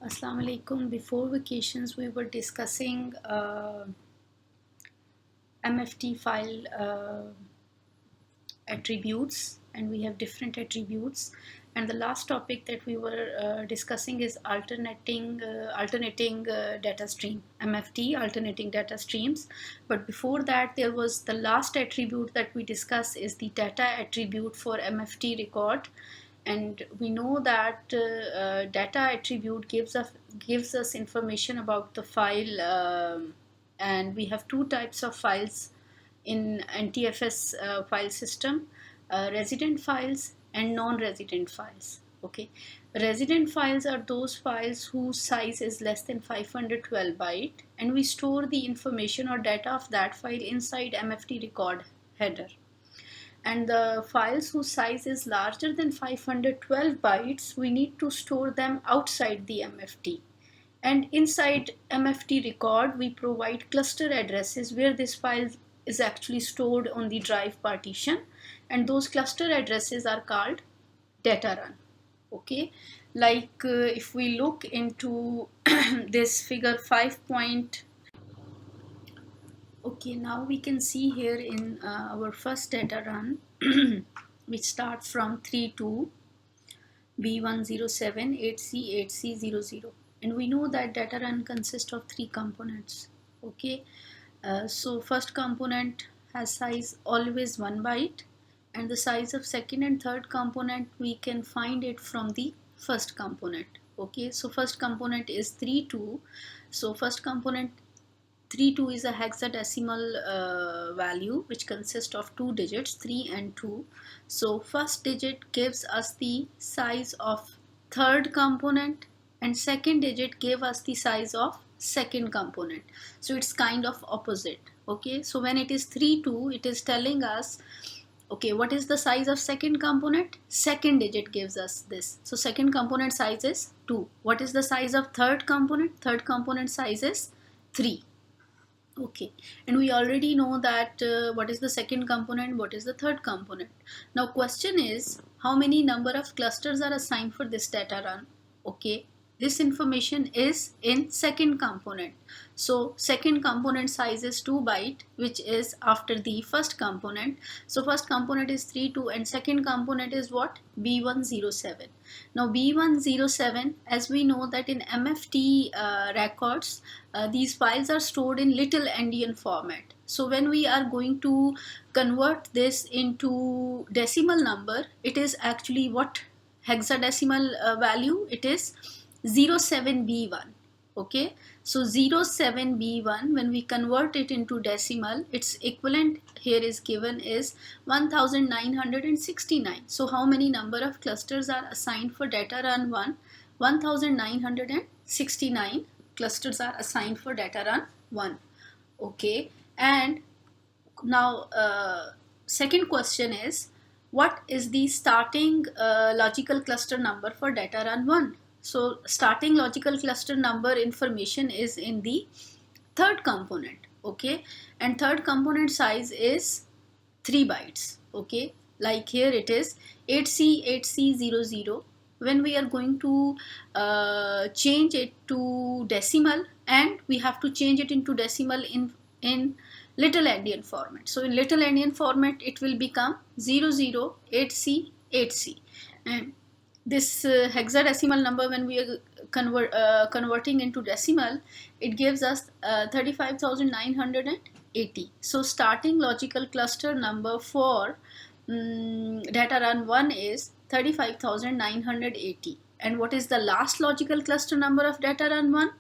Assalamu alaikum. Before vacations, we were discussing MFT file attributes, and we have different attributes. And the last topic that we were discussing is alternating data stream, MFT, alternating data streams. But before that, there was the last attribute that we discussed is the data attribute for MFT record. And we know that data attribute gives us information about the file, and we have two types of files in NTFS file system: resident files and non-resident files. Okay, resident files are those files whose size is less than 512 byte, and we store the information or data of that file inside MFT record header. And the files whose size is larger than 512 bytes, we need to store them outside the MFT. And inside MFT record, we provide cluster addresses where this file is actually stored on the drive partition, and those cluster addresses are called data run. Okay, like if we look into this figure 5. Okay, now we can see here in our first data run which starts from 32 B107 8C 8C00, and we know that data run consists of three components. Okay, so first component has size always 1 byte, and the size of second and third component we can find it from the first component. Okay, so first component is 32. So first component 32 is a hexadecimal value which consists of two digits, 3 and 2. So first digit gives us the size of third component, and second digit gave us the size of second component. So it's kind of opposite. Okay, so when it is 32, it is telling us, okay, what is the size of second component? Second digit gives us this. So second component size is 2. What is the size of third component? Third component size is 3. Okay, and we already know that what is the second component, what is the third component. Now question is, how many number of clusters are assigned for this data run? Okay, this information is in second component. So second component size is 2 byte, which is after the first component. So first component is 32 and second component is what? B107. Now B107, as we know that in MFT records, these files are stored in little endian format. So when we are going to convert this into decimal number, it is actually what hexadecimal value? It is 07B1. Okay, so 07B1, when we convert it into decimal, its equivalent here is given is 1969. So how many number of clusters are assigned for data run 1? 1969 clusters are assigned for data run 1. Okay, and now second question is, what is the starting logical cluster number for data run 1? So starting logical cluster number information is in the third component. Okay, and third component size is 3 bytes. Okay, like here it is 8C 8C00. When we are going to change it to decimal, and we have to change it into decimal in little endian format. So in little endian format it will become 008C 8C, and this hexadecimal number, when we are converting into decimal, it gives us 35,980. So starting logical cluster number for data run 1 is 35,980. And what is the last logical cluster number of data run 1?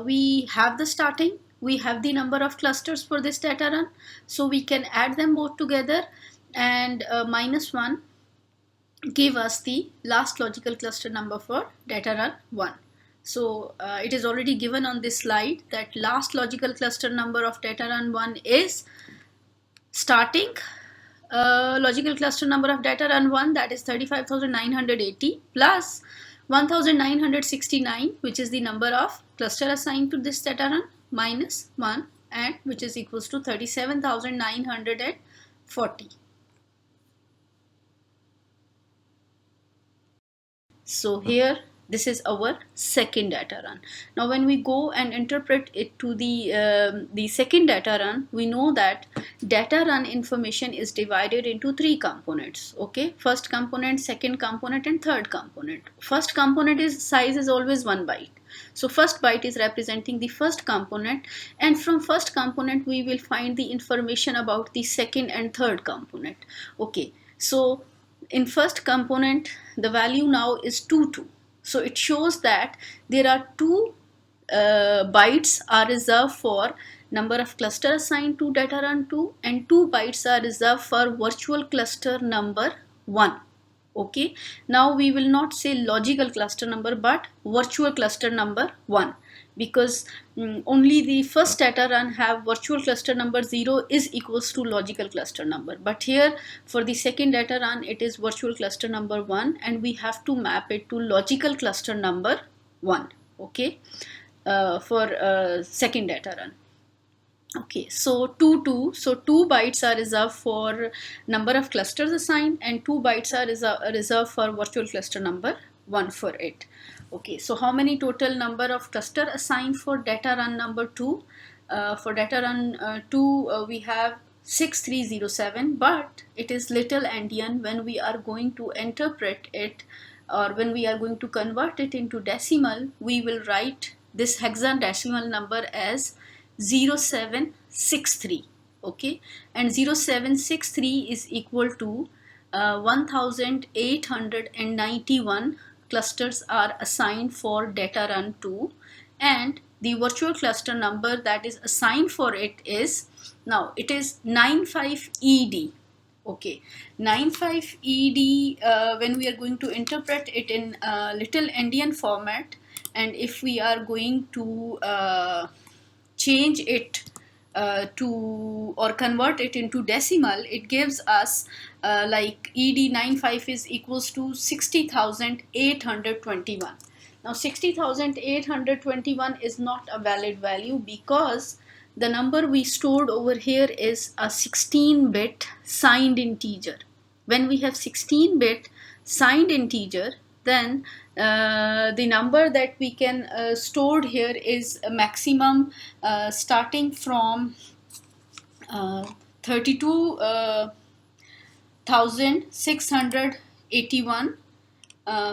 We have the starting, we have the number of clusters for this data run, so we can add them both together, and minus 1 give us the last logical cluster number for data run 1. So it is already given on this slide that last logical cluster number of data run 1 is starting logical cluster number of data run 1, that is 35,980 plus 1969, which is the number of cluster assigned to this data run, minus 1, and which is equals to 37,940. So here This is our second data run. Now when we go and interpret it to the second data run, we know that data run information is divided into three components. Okay, first component, second component, and third component. First component is size is always 1 byte. So first byte is representing the first component, and from first component we will find the information about the second and third component. Okay, so in first component the value now is 22. So it shows that there are two bytes are reserved for number of cluster assigned to data run 2, and 2 bytes are reserved for virtual cluster number 1. Okay, now we will not say logical cluster number but virtual cluster number 1, because only the first data run have virtual cluster number 0 is equals to logical cluster number, but here for the second data run it is virtual cluster number 1 and we have to map it to logical cluster number 1. Okay, for second data run. Okay, so 2 bytes are reserved for number of clusters assigned, and 2 bytes are reserved for virtual cluster number 1 for it. Okay, so how many total number of cluster assigned for data run number 2? For data run 2 we have 6307, but it is little endian. When we are going to interpret it, or when we are going to convert it into decimal, we will write this hexadecimal number as 0763. Okay, and 0763 is equal to 1891 clusters are assigned for data run 2, and the virtual cluster number that is assigned for it is, now it is 95ED. Okay, 95ED, when we are going to interpret it in little endian format, and if we are going to change it to or convert it into decimal, it gives us like ED95 is equals to 60,821. Now 60,821 is not a valid value because the number we stored over here is a 16-bit signed integer. When we have 16-bit signed integer, then the number that we can stored here is a maximum starting from 32,681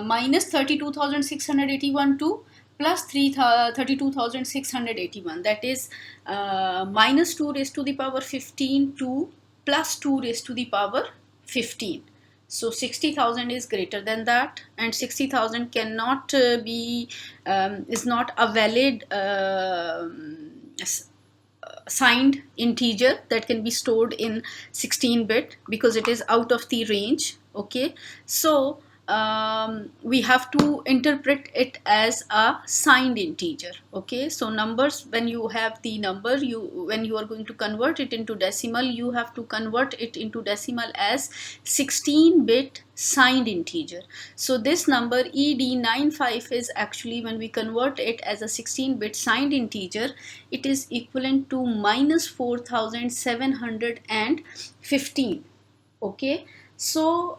minus 32,681 to plus 32,681, that is minus 2 raised to the power 15 to plus 2 raised to the power 15. So 60,000 is greater than that, and 60,000 cannot be is not a valid signed integer that can be stored in 16-bit because it is out of the range. Okay, so we have to interpret it as a signed integer. Okay, so numbers, when you have the number, when you are going to convert it into decimal, you have to convert it into decimal as 16-bit signed integer. So this number ED95 is actually, when we convert it as a 16-bit signed integer, it is equivalent to minus 4,715. Okay, so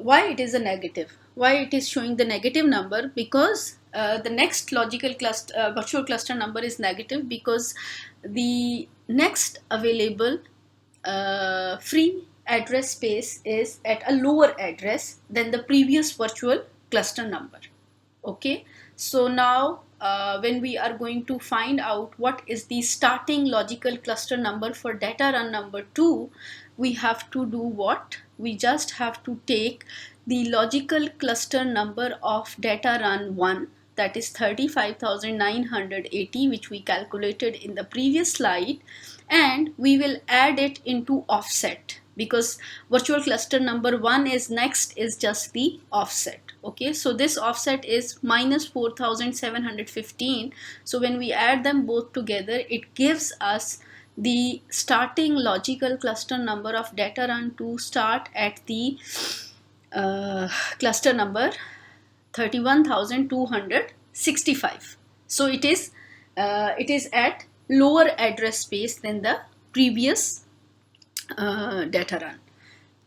why it is a negative, why it is showing the negative number? Because the next logical cluster virtual cluster number is negative, because the next available free address space is at a lower address than the previous virtual cluster number. Okay, so now when we are going to find out what is the starting logical cluster number for data run number 2, we have to do what? We just have to take the logical cluster number of data run 1, that is 35,980, which we calculated in the previous slide, and we will add it into offset, because virtual cluster number 1 is next is just the offset. Okay, so this offset is minus 4,715. So when we add them both together, it gives us the starting logical cluster number of data run 2 start at the cluster number 31,265. So it is at lower address space than the previous data run.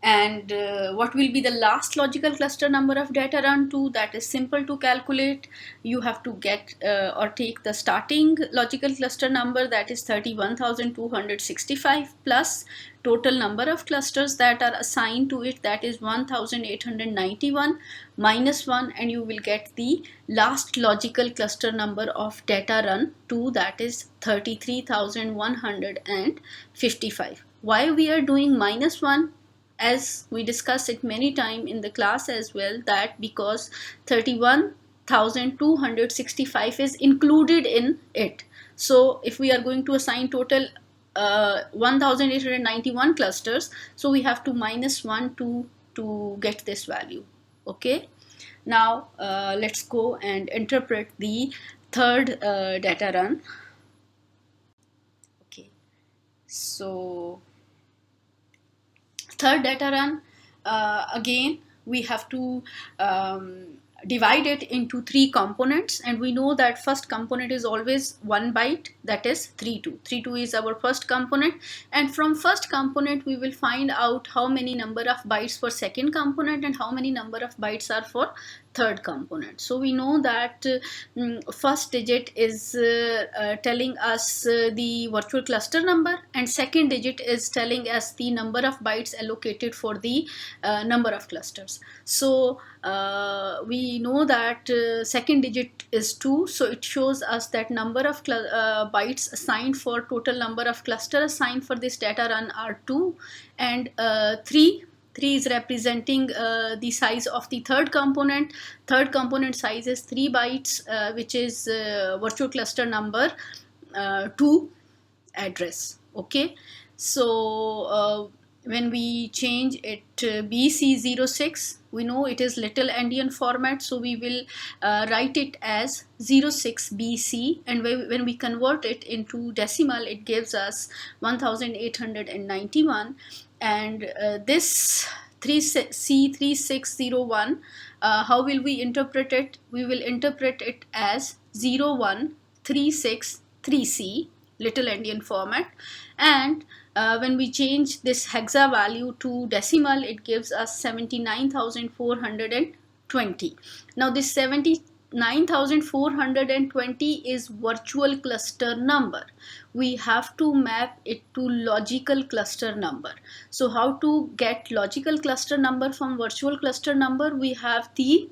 And what will be the last logical cluster number of data run 2? That is simple to calculate. You have to get or take the starting logical cluster number, that is 31,265, plus total number of clusters that are assigned to it, that is 1,891, minus 1, and you will get the last logical cluster number of data run 2, that is 33,155. Why we are doing minus 1? As we discussed it many times in the class as well, that because 31,265 is included in it. So if we are going to assign total 1,891 clusters, so we have to minus 1 to get this value. Okay, now let's go and interpret the third data run. Okay, so third data run, again we have to divide it into three components, and we know that first component is always 1 byte, that is 32. 32 is our first component, and from first component we will find out how many number of bytes for second component and how many number of bytes are for third component. So we know that first digit is telling us the virtual cluster number, and second digit is telling us the number of bytes allocated for the number of clusters. So we know that second digit is 2, so it shows us that number of bytes assigned for total number of cluster assigned for this data run are 2, and 3 is representing the size of the third component. Third component size is 3 bytes, which is virtual cluster number 2 address. Okay, so when we change it to BC06, we know it is little endian format, so we will write it as 06BC, and when we convert it into decimal, it gives us 1,891. And this C3601, how will we interpret it? We will interpret it as 01363C, little endian format, and when we change this hexa value to decimal, it gives us 79,420. Now this 79,420 is virtual cluster number. We have to map it to logical cluster number. So how to get logical cluster number from virtual cluster number? We have the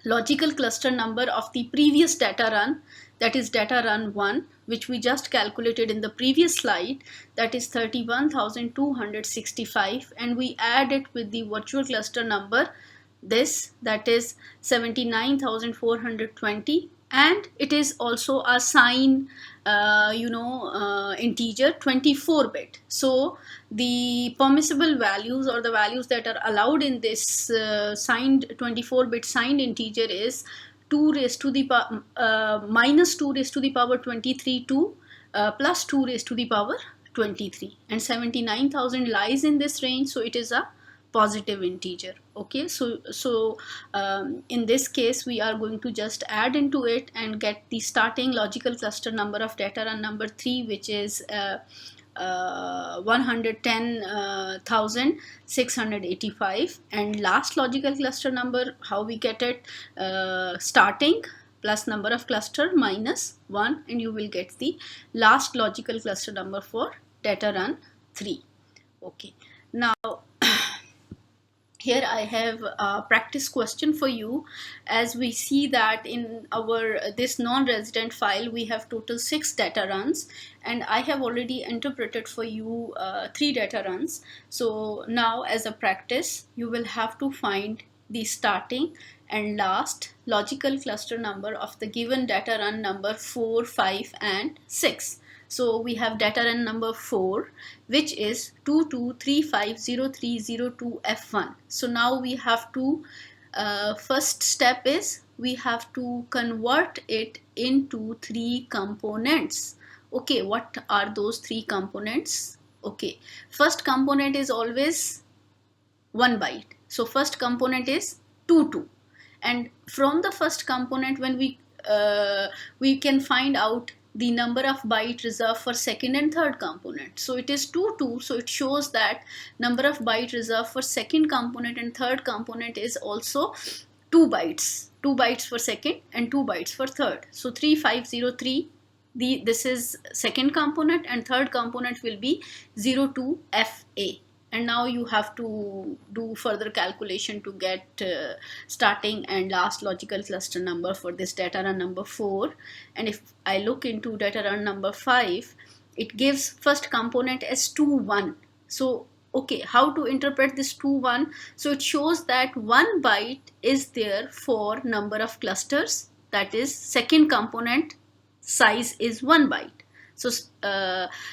logical cluster number of the previous data run, that is data run 1, which we just calculated in the previous slide, that is 31,265, and we add it with the virtual cluster number, this, that is 79,420, and it is also a sign integer 24-bit. So the permissible values, or the values that are allowed in this signed 24-bit signed integer, is 2 raised to the minus 2 raised to the power 23 to plus 2 raised to the power 23, and 79,000 lies in this range, so it is a positive integer. Okay, so in this case we are going to just add into it and get the starting logical cluster number of data run number 3, which is 110,685, and last logical cluster number, how we get it? Starting plus number of cluster minus 1, and you will get the last logical cluster number for data run 3. Okay, now here I have a practice question for you. As we see that in our this non-resident file, we have total 6 data runs, and I have already interpreted for you 3 data runs. So now, as a practice, you will have to find the starting and last logical cluster number of the given data run number 4, 5, and 6. So we have data run number 4, which is 22350302F1. So now we have to, first step is we have to convert it into 3 components. Okay, what are those 3 components? Okay, first component is always 1 byte. So first component is 22, and from the first component, when we can find out the number of byte reserved for second and third component. So it is 2 2, so it shows that number of byte reserved for second component and third component is also 2 bytes, 2 bytes for second and 2 bytes for third. So 3503, this is second component, and third component will be 02FA. And now you have to do further calculation to get starting and last logical cluster number for this data run number 4. And if I look into data run number 5, it gives first component as 2 1. So okay, how to interpret this 2 1? So it shows that 1 byte is there for number of clusters, that is second component size is 1 byte. So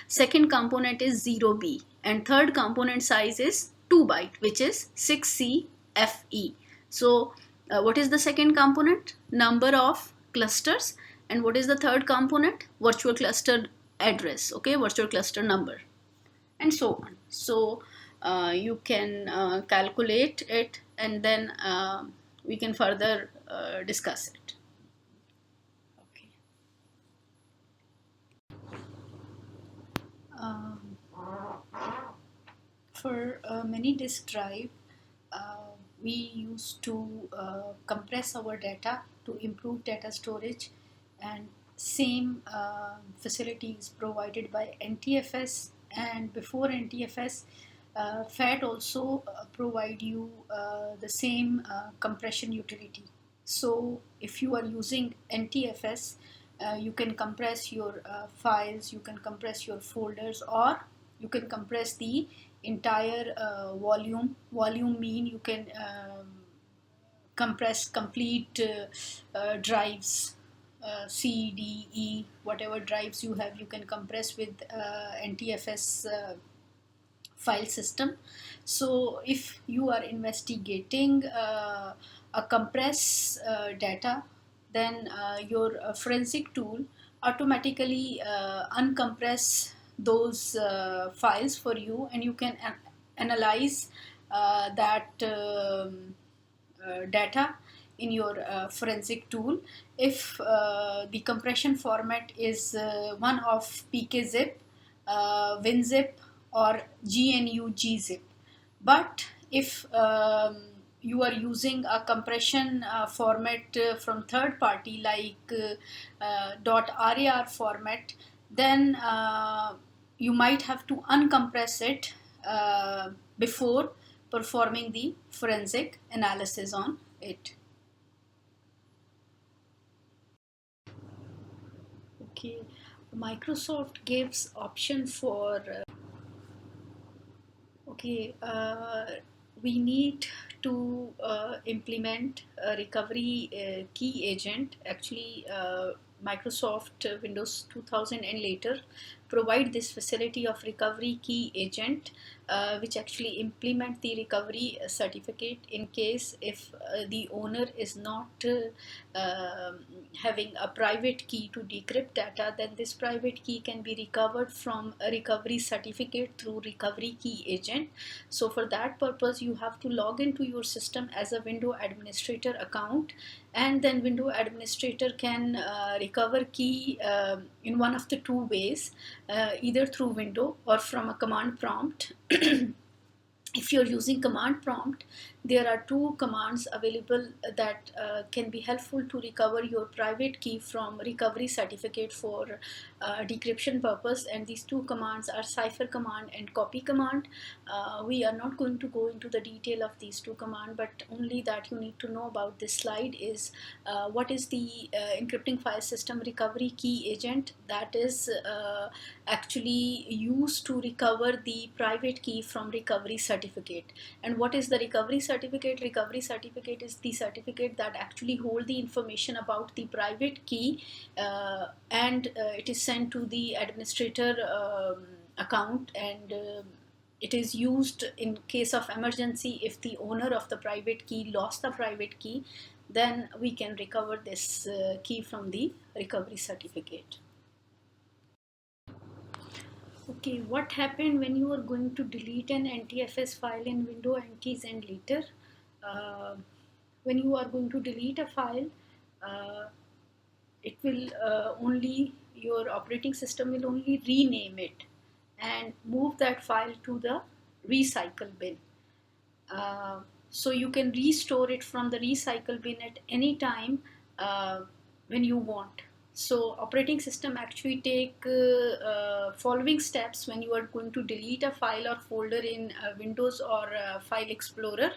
second component is 0B, and third component size is 2 byte, which is 6CFE. So what is the second component? Number of clusters. And what is the third component? Virtual cluster address, okay, virtual cluster number, and so on. So you can calculate it, and then we can further discuss it. Okay. For many disk drive, we used to compress our data to improve data storage, and same facility is provided by NTFS. And before NTFS, FAT also provide you the same compression utility. So if you are using NTFS, you can compress your files, you can compress your folders, or you can compress the entire volume. Volume mean you can compress complete drives, C, D, E, whatever drives you have, you can compress with NTFS file system. So if you are investigating a compress data, then your forensic tool automatically uncompress those files for you, and you can analyze that data in your forensic tool. If the compression format is one of PKZip, WinZip, or GNU GZip. But if you are using a compression format from third party like .rar format, then you might have to uncompress it before performing the forensic analysis on it. Okay, Microsoft gives option for we need to implement a recovery key agent. Actually, Microsoft Windows 2000 and later provide this facility of recovery key agent, which actually implement the recovery certificate in case if the owner is not having a private key to decrypt data, then this private key can be recovered from a recovery certificate through recovery key agent. So for that purpose, you have to log into your system as a window administrator account, and then window administrator can recover key in one of the two ways, either through window or from a command prompt. If you're using command prompt, there are two commands available that can be helpful to recover your private key from recovery certificate for decryption purpose, and these two commands are cipher command and copy command. We are not going to go into the detail of these two commands, but only that you need to know about this slide is what is the encrypting file system recovery key agent that is actually used to recover the private key from recovery certificate. And what is the recovery certificate? Recovery certificate is the certificate that actually hold the information about the private key, and it is sent to the administrator account, and it is used in case of emergency. If the owner of the private key lost the private key, then we can recover this key from the recovery certificate. Okay, what happened when you are going to delete an NTFS file in window NTs and later? When you are going to delete a file, it will only your operating system will only rename it and move that file to the recycle bin. Uh, so you can restore it from the recycle bin at any time when you want. So operating system actually take following steps when you are going to delete a file or folder in Windows or File Explorer.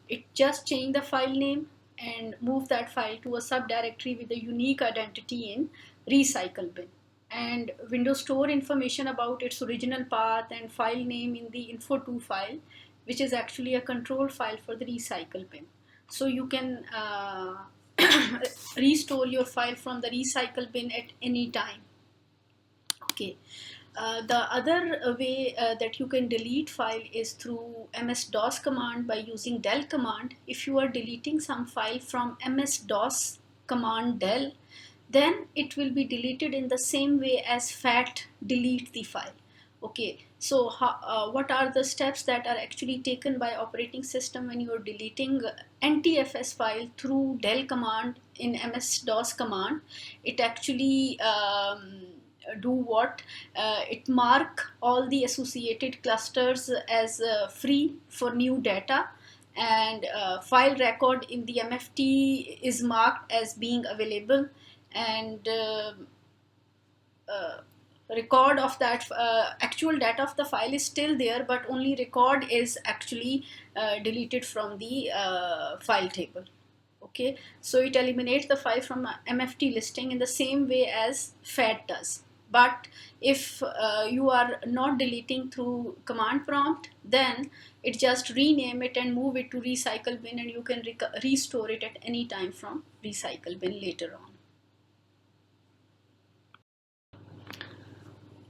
It just change the file name and move that file to a subdirectory with a unique identity in recycle bin. And Windows store information about its original path and file name in the info2 file, which is actually a control file for the recycle bin. So you can restore your file from the recycle bin at any time. Okay. The other way that you can delete file is through ms-dos command by using del command. If you are deleting some file from ms-dos command del, then it will be deleted in the same way as fat delete the file. Okay, so what are the steps that are actually taken by operating system when you are deleting NTFS file through del command in ms-dos command? It actually do what? It mark all the associated clusters as free for new data, and file record in the MFT is marked as being available, and uh, record of that actual data of the file is still there, but only record is actually deleted from the file table. Okay, so it eliminates the file from MFT listing in the same way as FAT does. But if you are not deleting through command prompt, then it just rename it and move it to recycle bin, and you can restore it at any time from recycle bin later on.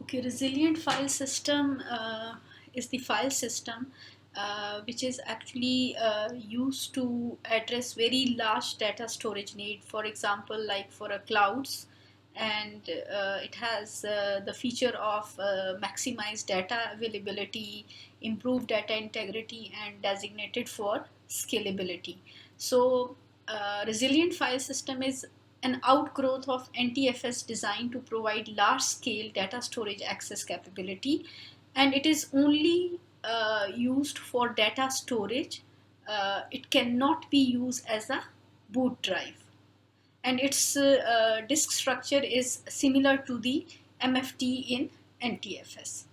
Okay, resilient file system is the file system which is actually used to address very large data storage need. For example, like for a clouds, and it has the feature of maximized data availability, improved data integrity, and designated for scalability. So resilient file system is an outgrowth of NTFS designed to provide large-scale data storage access capability, and it is only used for data storage. It cannot be used as a boot drive, and its disk structure is similar to the MFT in NTFS.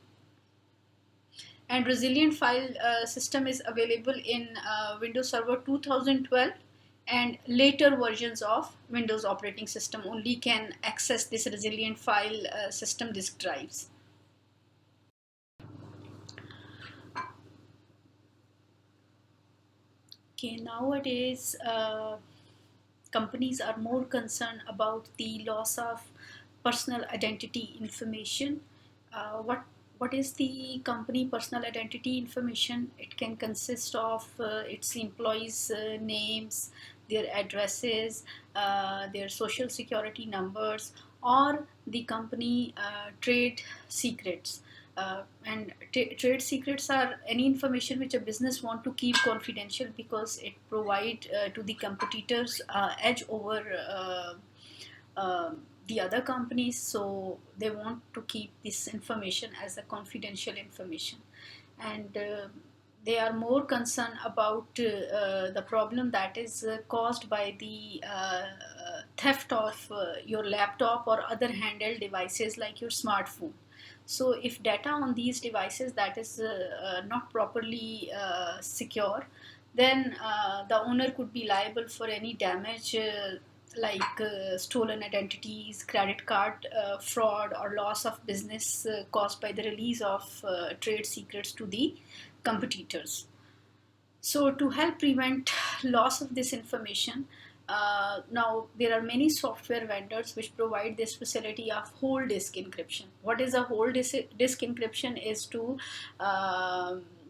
And resilient file system is available in Windows Server 2012, and later versions of Windows operating system only can access this resilient file system disk drives. Okay, nowadays companies are more concerned about the loss of personal identity information. What is the company personal identity information? It can consist of its employees' names, their addresses, their social security numbers, or the company trade secrets. And trade secrets are any information which a business want to keep confidential because it provide to the competitors edge over the other companies, so they want to keep this information as a confidential information. And they are more concerned about the problem that is caused by the theft of your laptop or other handheld devices like your smartphone. So if data on these devices that is not properly secure, then the owner could be liable for any damage like stolen identities, credit card fraud, or loss of business caused by the release of trade secrets to the competitors. So to help prevent loss of this information, now there are many software vendors which provide this facility of whole disk encryption. What is a whole disk encryption? Is to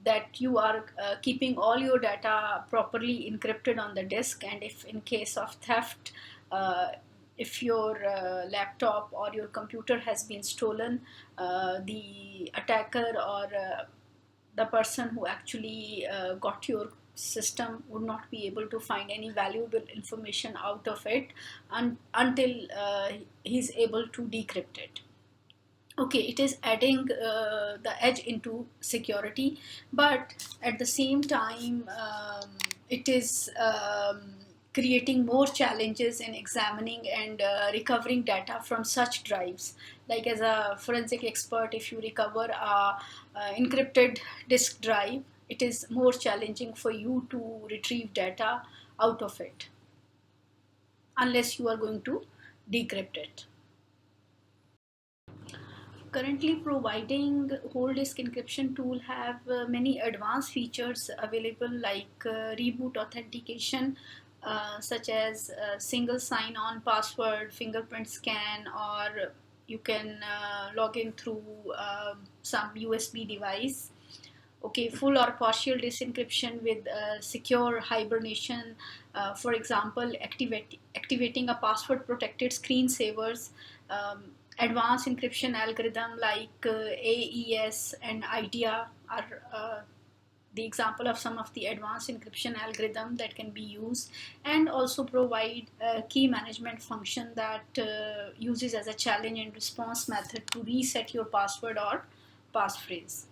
that you are keeping all your data properly encrypted on the disk, and if in case of theft, uh, if your laptop or your computer has been stolen, the attacker or the person who actually got your system would not be able to find any valuable information out of it until he's able to decrypt it. Okay, it is adding the edge into security, but at the same time it is creating more challenges in examining and recovering data from such drives. Like, as a forensic expert, if you recover a encrypted disk drive, it is more challenging for you to retrieve data out of it unless you are going to decrypt it. Currently providing whole disk encryption tool have many advanced features available, like reboot authentication, such as single sign-on password, fingerprint scan, or you can log in through some USB device. Okay, full or partial disencryption with secure hibernation, for example, activating a password protected screensavers, advanced encryption algorithm like AES and IDEA are the example of some of the advanced encryption algorithm that can be used, and also provide a key management function that uses as a challenge and response method to reset your password or passphrase.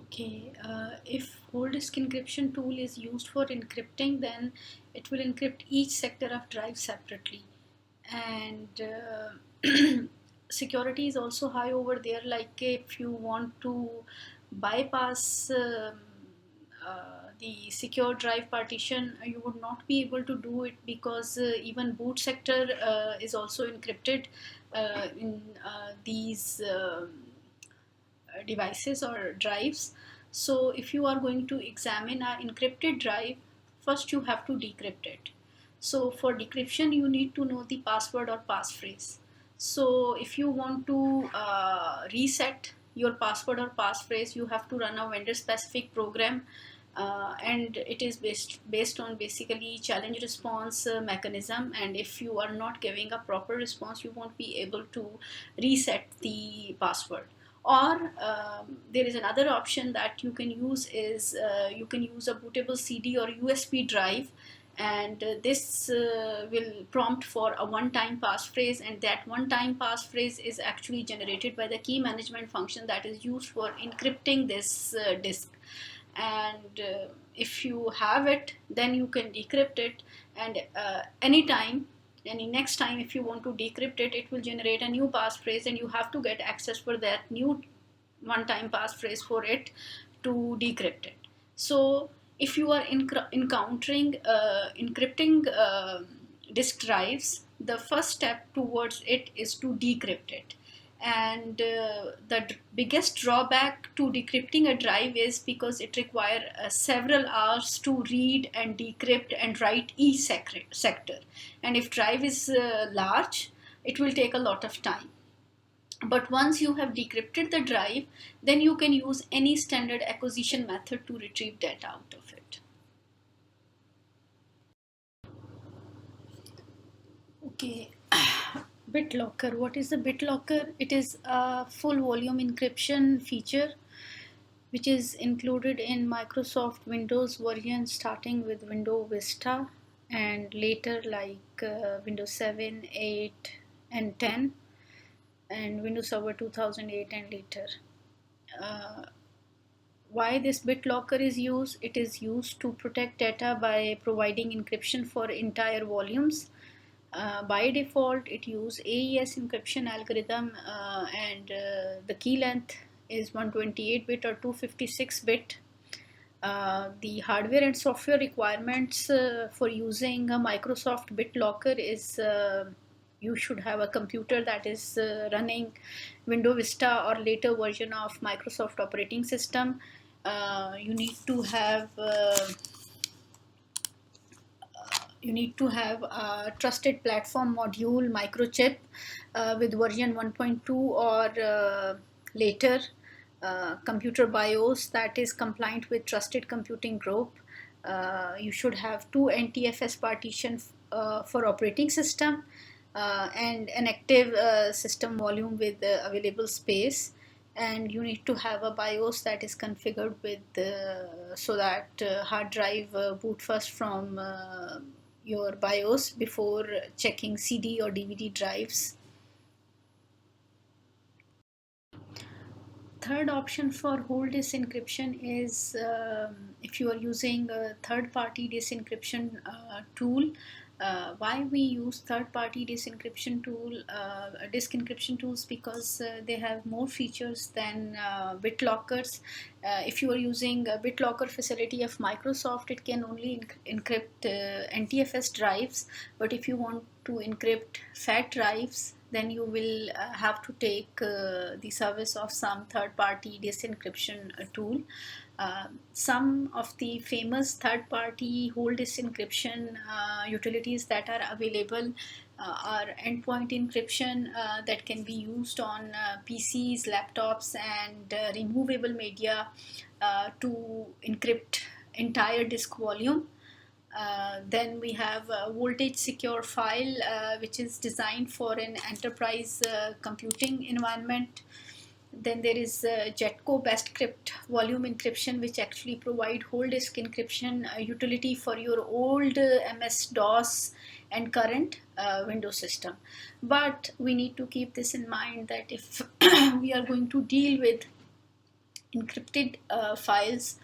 Okay, if whole disk encryption tool is used for encrypting, then it will encrypt each sector of drive separately. And security is also high over there. Like, if you want to bypass the secure drive partition, you would not be able to do it, because even boot sector is also encrypted in these devices or drives. So if you are going to examine an encrypted drive, first you have to decrypt it. So for decryption, you need to know the password or passphrase. So if you want to reset your password or passphrase, you have to run a vendor specific program, and it is based on basically challenge response mechanism. And if you are not giving a proper response, you won't be able to reset the password. Or there is another option that you can use, is you can use a bootable CD or USB drive, and this will prompt for a one-time passphrase, and that one-time passphrase is actually generated by the key management function that is used for encrypting this disk. And if you have it, then you can decrypt it, and anytime any next time if you want to decrypt it, it will generate a new passphrase, and you have to get access for that new one-time passphrase for it to decrypt it. So if you are encountering encrypting disk drives, the first step towards it is to decrypt it. And the biggest drawback to decrypting a drive is because it requires several hours to read and decrypt and write each sector. And if drive is large, it will take a lot of time. But once you have decrypted the drive, then you can use any standard acquisition method to retrieve data out of it. Okay, BitLocker. What is the BitLocker? It is a full volume encryption feature which is included in Microsoft Windows version starting with Windows Vista, and later like Windows 7, 8 and 10, and Windows Server 2008 and later. Uh, why this BitLocker is used? It is used to protect data by providing encryption for entire volumes. By default, it uses AES encryption algorithm, and the key length is 128-bit or 256-bit. The hardware and software requirements for using a Microsoft BitLocker is you should have a computer that is running Windows Vista or later version of Microsoft operating system. You need to have a trusted platform module microchip with version 1.2 or later, computer BIOS that is compliant with trusted computing group. You should have two NTFS partition for operating system, and an active system volume with available space. and you need to have a BIOS that is configured with so that hard drive boot first from your BIOS before checking CD or DVD drives. Third option for whole disk encryption is if you are using a third-party disk encryption tool. Why we use third-party disk encryption tools? Because they have more features than BitLockers. If you are using a BitLocker facility of Microsoft, it can only encrypt NTFS drives. But if you want to encrypt FAT drives, then you will have to take the service of some third-party disk encryption tool. Some of the famous third-party whole disk encryption utilities that are available are endpoint encryption that can be used on PCs, laptops, and removable media to encrypt entire disk volume. Then we have a voltage secure file, which is designed for an enterprise computing environment. Then there is Jetco Bestcrypt volume encryption, which actually provide whole disk encryption utility for your old MS-DOS and current Windows system. But we need to keep this in mind that if we are going to deal with encrypted files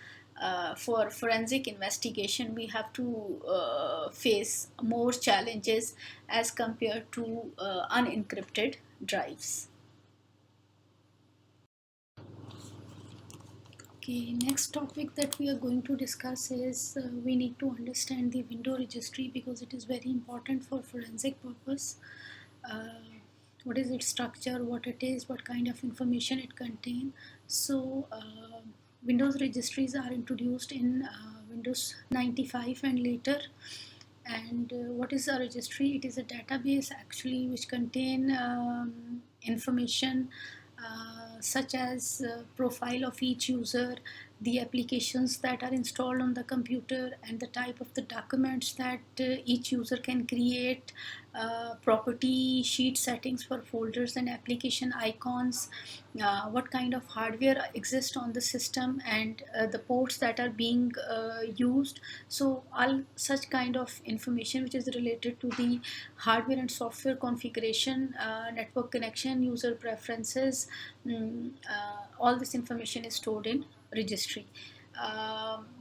for forensic investigation, we have to face more challenges as compared to unencrypted drives. Okay, next topic that we are going to discuss is we need to understand the window registry because it is very important for forensic purpose. What is its structure, what it is, what kind of information it contains. So Windows registries are introduced in Windows 95 and later. And what is a registry? It is a database actually which contain information such as profile of each user, the applications that are installed on the computer, and the type of the documents that each user can create, property sheet settings for folders and application icons, what kind of hardware exists on the system, and the ports that are being used. So all such kind of information which is related to the hardware and software configuration, network connection, user preferences, all this information is stored in registry.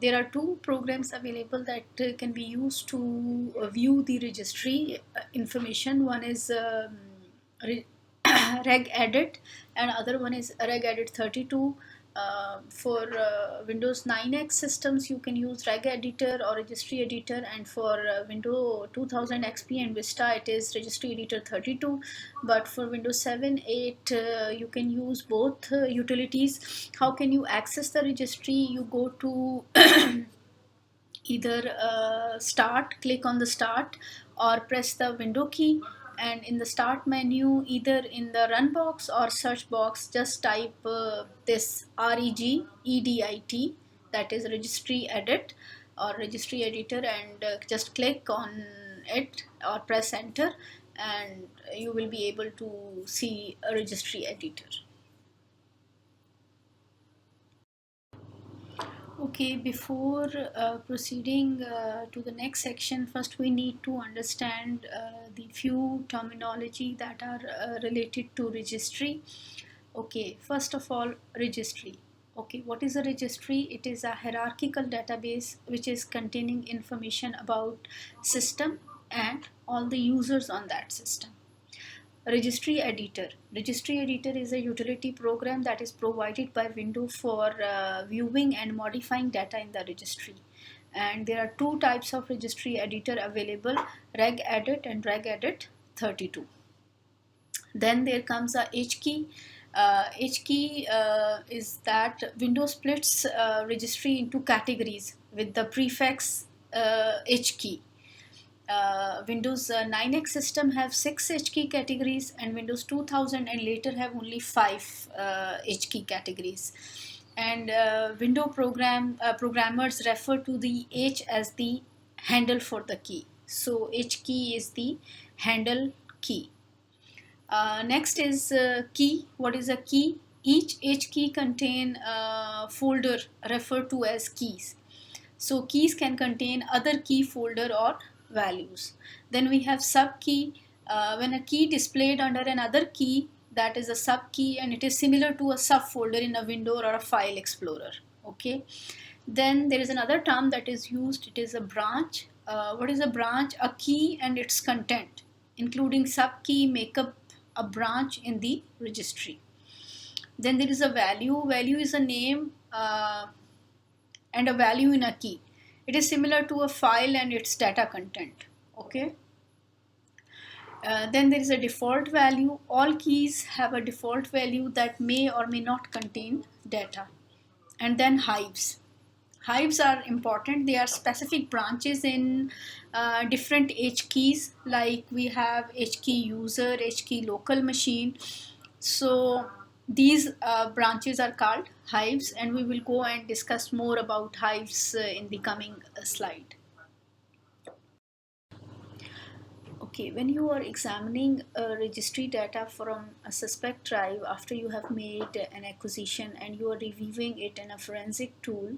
There are two programs available that can be used to view the registry information. One is regedit and other one is regedit 32. For Windows 9X systems, you can use regeditor or registry editor, and for Windows 2000 XP and Vista, it is registry editor 32. But for Windows 7, 8, you can use both utilities. How can you access the registry? You go to either click on the start or press the window key, and in the start menu, either in the run box or search box, just type this regedit, that is registry edit or registry editor, and just click on it or press enter, and you will be able to see a registry editor. Okay, before proceeding to the next section, first we need to understand the few terminology that are related to registry. Okay, first of all, registry. Okay, what is a registry? It is a hierarchical database which is containing information about system and all the users on that system. Registry editor. Registry editor is a utility program that is provided by Windows for viewing and modifying data in the registry. And there are two types of registry editor available, regedit and regedit 32. Then there comes a HKey. HKey is that Windows splits registry into categories with the prefix HKey. Windows 9X system have 6 HKey categories, and Windows 2000 and later have only 5 HKey categories. And programmers refer to the H as the handle for the key. So HKey is the handle key. Next is key. What is a key? Each H key contain a folder referred to as keys. So keys can contain other key folder or values. Then we have sub key. When a key displayed under another key, that is a sub key, and it is similar to a subfolder in a window or a file explorer. Okay. Then there is another term that is used. It is a branch. What is a branch? A key and its content, including sub key, make up a branch in the registry. Then there is a value. Value is a name and a value in a key. It is similar to a file and its data content. Okay. Then there is a default value. All keys have a default value that may or may not contain data. And then hives. Hives are important. They are specific branches in different H keys, like we have H key user, H key local machine. So these branches are called hives, and we will go and discuss more about hives in the coming slide. Okay, when you are examining registry data from a suspect drive after you have made an acquisition and you are reviewing it in a forensic tool,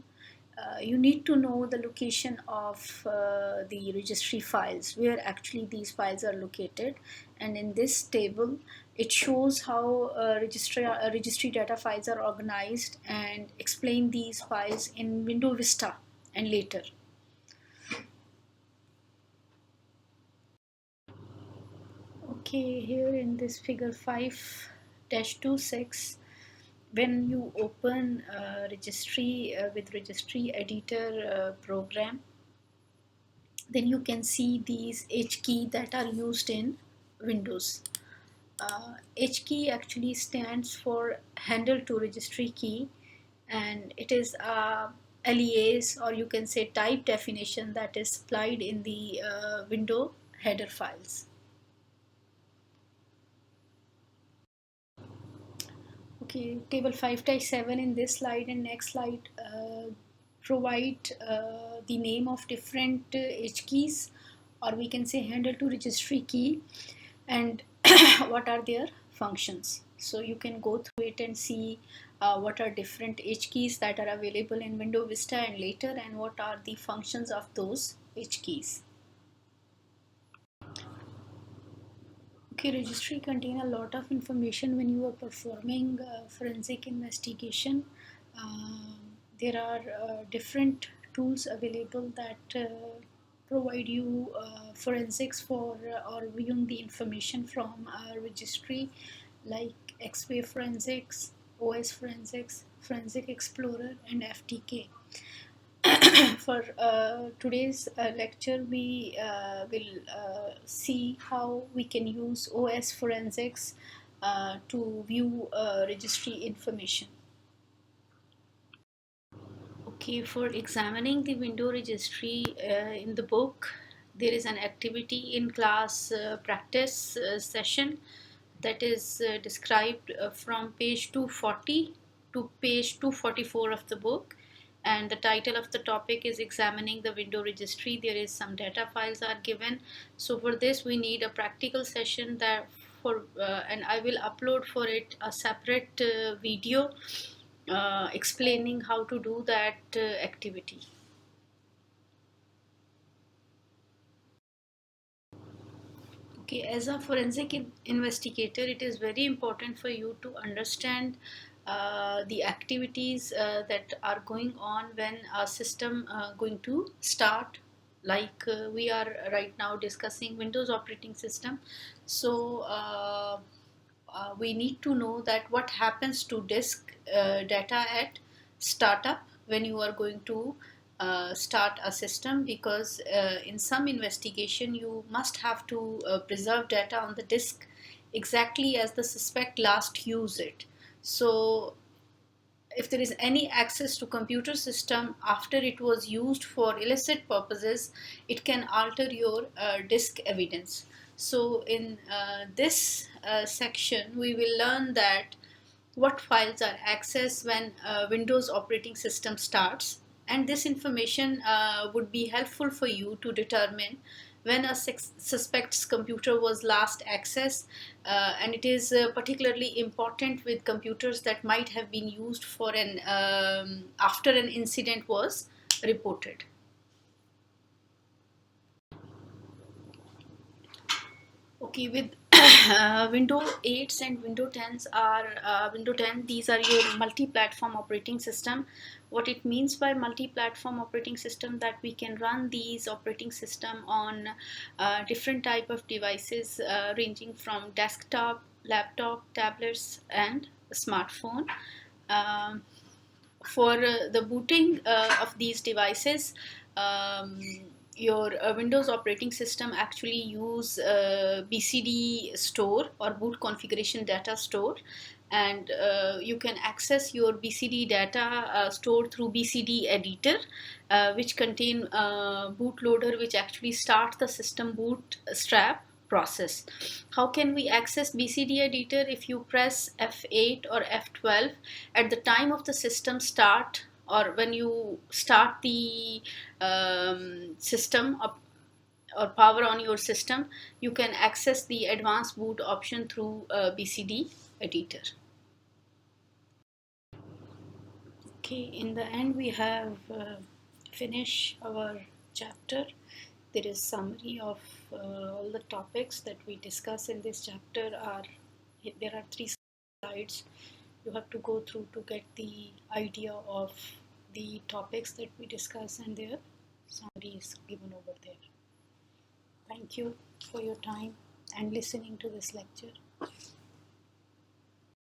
you need to know the location of the registry files, where actually these files are located. And in this table, it shows how registry data files are organized and explain these files in Windows Vista and later. Okay, here in this figure 5-26, when you open registry with registry editor program, then you can see these H key that are used in Windows. H key actually stands for handle to registry key, and it is a alias, or you can say type definition, that is supplied in the window header files. Okay, table 5-7 in this slide and next slide provide the name of different H keys, or we can say handle to registry key, and what are their functions. So you can go through it and see what are different H keys that are available in Windows Vista and later, and what are the functions of those H keys. Okay, registry contain a lot of information when you are performing forensic investigation. There are different tools available that provide you forensics for or viewing the information from registry, like X-Ray Forensics, OS Forensics, Forensic Explorer, and FTK. For today's lecture, we will see how we can use OS Forensics to view registry information. Okay, for examining the window registry in the book, there is an activity in class practice session that is described from page 240 to page 244 of the book, and the title of the topic is examining the window registry. There is some data files are given, so for this we need a practical session that for and I will upload for it a separate video explaining how to do that activity. Okay, as a forensic investigator, it is very important for you to understand the activities that are going on when a system going to start. Like we are right now discussing Windows operating system, so we need to know that what happens to disk data at startup when you are going to start a system, because in some investigation you must have to preserve data on the disk exactly as the suspect last used it. So if there is any access to computer system after it was used for illicit purposes, it can alter your disk evidence. So in this section we will learn that what files are accessed when Windows operating system starts, and this information would be helpful for you to determine when a suspect's computer was last accessed, and it is particularly important with computers that might have been used for an after an incident was reported. Okay, with Windows 8s and Windows 10s are Windows 10. These are your multi-platform operating system. What it means by multi-platform operating system, that we can run these operating system on different type of devices, ranging from desktop, laptop, tablets, and smartphone. Um, for the booting of these devices, um, your Windows operating system actually use BCD store or boot configuration data store, and you can access your BCD data stored through BCD editor, which contain bootloader, which actually start the system bootstrap process. How can we access BCD editor? If you press F8 or F12 at the time of the system start, or when you start the system up or power on your system, you can access the advanced boot option through BCD editor. Okay, in the end we have finished our chapter. There is summary of all the topics that we discuss in this chapter. There are 3 slides you have to go through to get the idea of the topics that we discuss, and their summary is given over there. Thank you for your time and listening to this lecture.